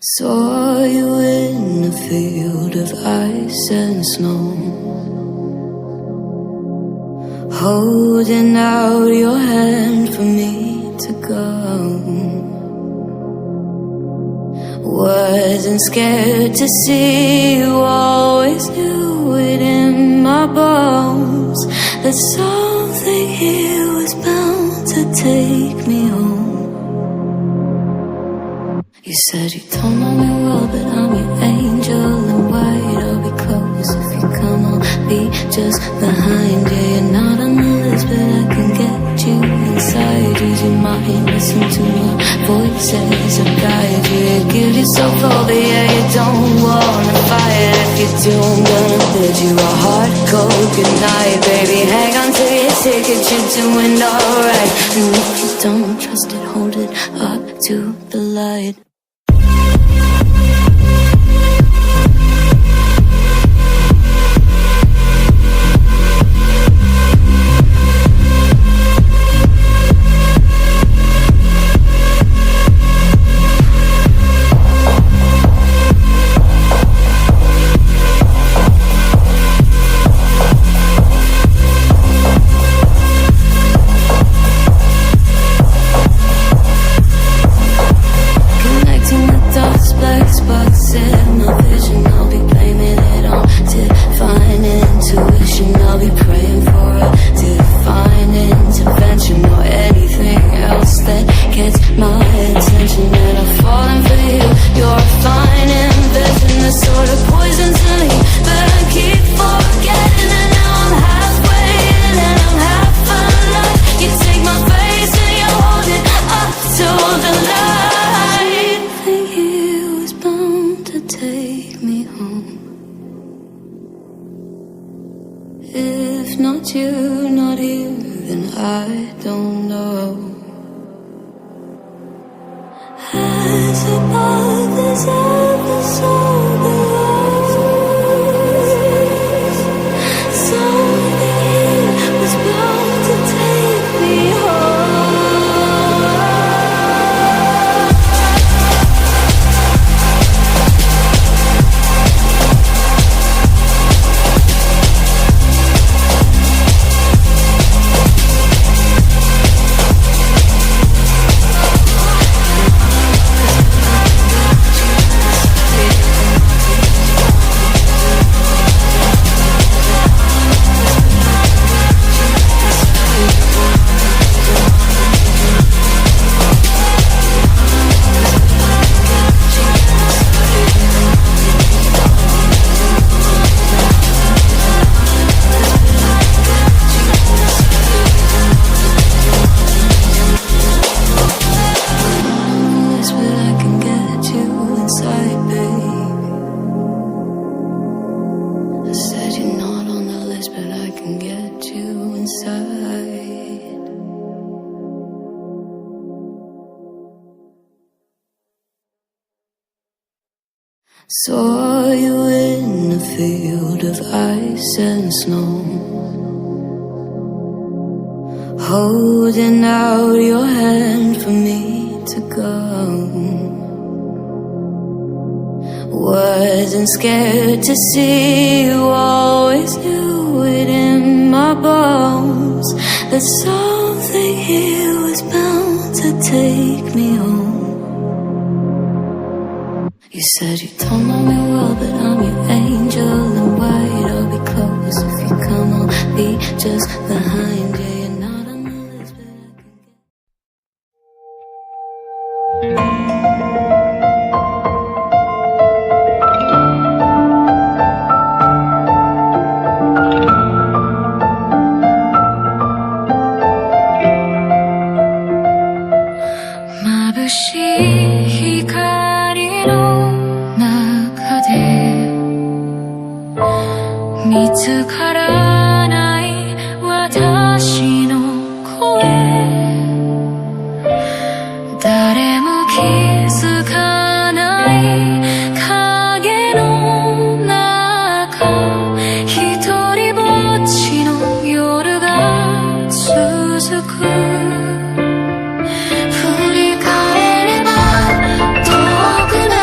Saw you in a field of ice and snow, holding out your hand for me to go. Wasn't scared to see you, always knew it in my bones that something here was bound to take me home. You said you don't know me well, but I'm your angel in white. I'll be close if you come, I'll be just behind you. You're not on the list, but I can get you inside. Use your mind, listen to my voices, I'll guide you. You give yourself over, yeah, you don't wanna fight. If you do, I'm gonna bid you a hard cold goodnight. Baby, hang on to your ticket, you're doing alright. And if you don't trust it, hold it up to the light. If not you, not here, then I don't know. As above as ever so below, something was bound to take me Saw you in a field of ice and snow, holding out your hand for me to go. Wasn't scared to see you, always knew it in my bones that something here was bound to take me home. You said you don't know me well, but I'm your angel in white. I'll be close if you come, I'll be just behind you. You're not on the list, but I can get眩しい光の見つからない私の声、誰も気づかない影の中、一人ぼっちの夜が続く。振り返れば遠くな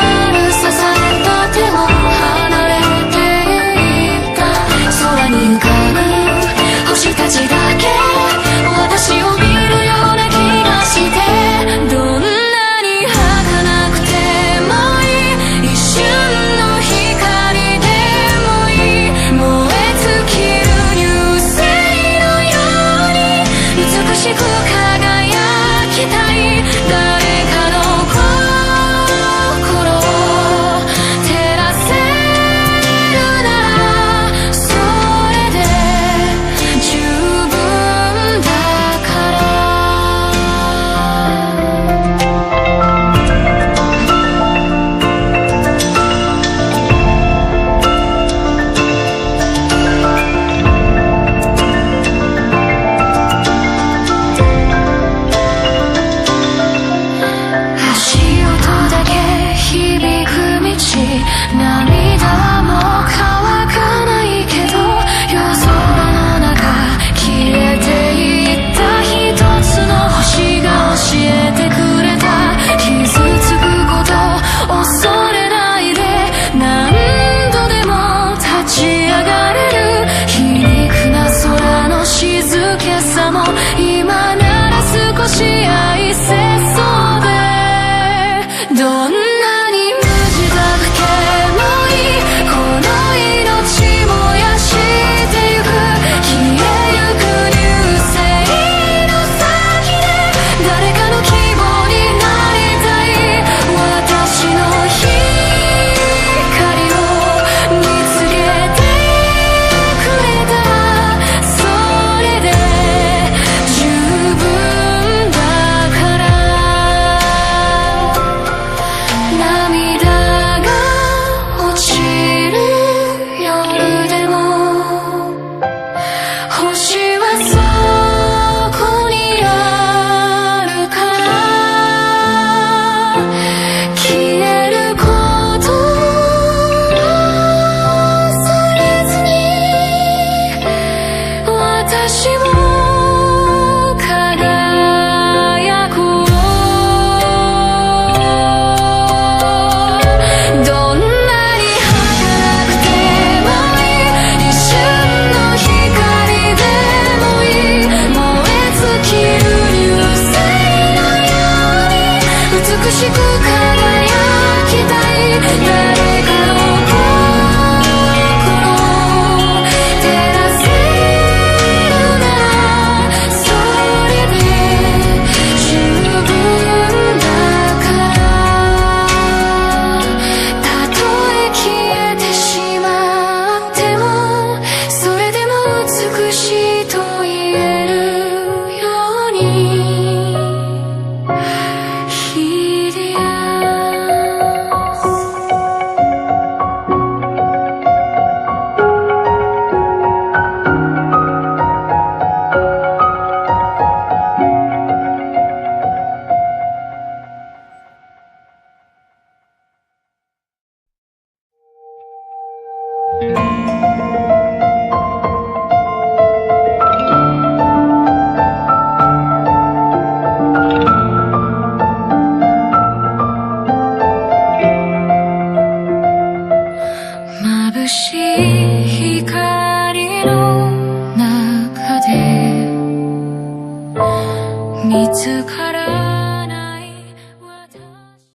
眩し